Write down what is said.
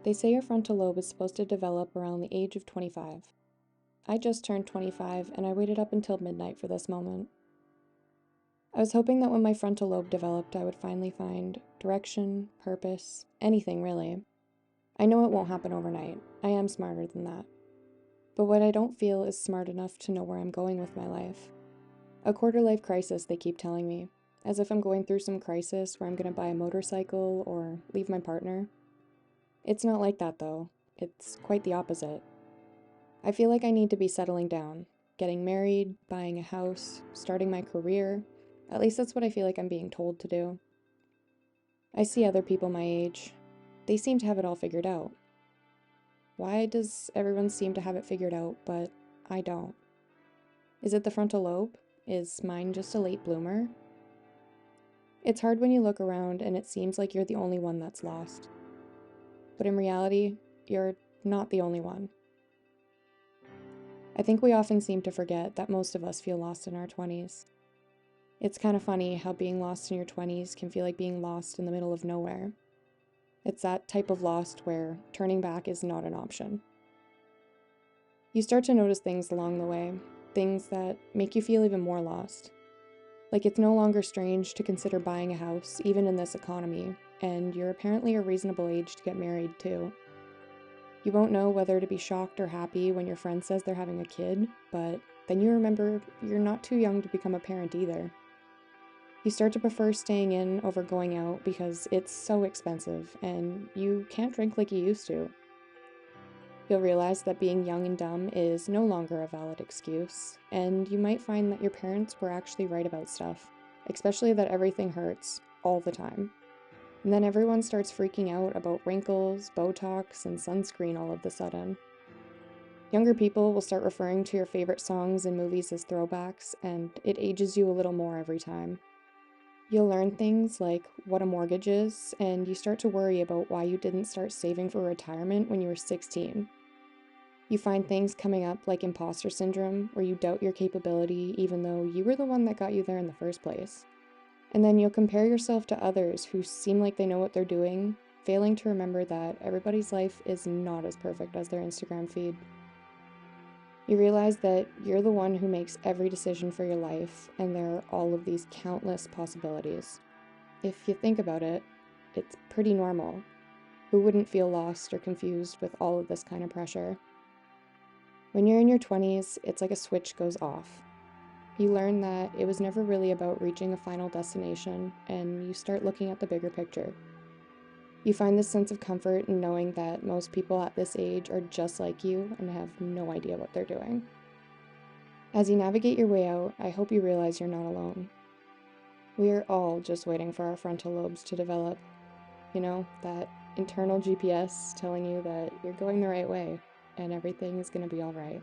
They say your frontal lobe is supposed to develop around the age of 25. I just turned 25 and I waited up until midnight for this moment. I was hoping that when my frontal lobe developed, I would finally find direction, purpose, anything really. I know it won't happen overnight. I am smarter than that. But what I don't feel is smart enough to know where I'm going with my life. A quarter-life crisis, they keep telling me, as if I'm going through some crisis where I'm gonna buy a motorcycle or leave my partner. It's not like that though. It's quite the opposite. I feel like I need to be settling down, getting married, buying a house, starting my career. At least that's what I feel like I'm being told to do. I see other people my age. They seem to have it all figured out. Why does everyone seem to have it figured out, but I don't? Is it the frontal lobe? Is mine just a late bloomer? It's hard when you look around and it seems like you're the only one that's lost. But in reality, you're not the only one. I think we often seem to forget that most of us feel lost in our 20s. It's kind of funny how being lost in your 20s can feel like being lost in the middle of nowhere. It's that type of lost where turning back is not an option. You start to notice things along the way, things that make you feel even more lost. Like it's no longer strange to consider buying a house, even in this economy, and you're apparently a reasonable age to get married too. You won't know whether to be shocked or happy when your friend says they're having a kid, but then you remember you're not too young to become a parent either. You start to prefer staying in over going out because it's so expensive and you can't drink like you used to. You'll realize that being young and dumb is no longer a valid excuse, and you might find that your parents were actually right about stuff, especially that everything hurts all the time. And then everyone starts freaking out about wrinkles, Botox, and sunscreen all of a sudden. Younger people will start referring to your favorite songs and movies as throwbacks, and it ages you a little more every time. You'll learn things like what a mortgage is, and you start to worry about why you didn't start saving for retirement when you were 16. You find things coming up like imposter syndrome, where you doubt your capability even though you were the one that got you there in the first place. And then you'll compare yourself to others who seem like they know what they're doing, failing to remember that everybody's life is not as perfect as their Instagram feed. You realize that you're the one who makes every decision for your life, and there are all of these countless possibilities. If you think about it, it's pretty normal. Who wouldn't feel lost or confused with all of this kind of pressure? When you're in your 20s, it's like a switch goes off. You learn that it was never really about reaching a final destination, and you start looking at the bigger picture. You find this sense of comfort in knowing that most people at this age are just like you and have no idea what they're doing. As you navigate your way out, I hope you realize you're not alone. We are all just waiting for our frontal lobes to develop. You know, that internal GPS telling you that you're going the right way and everything is going to be all right.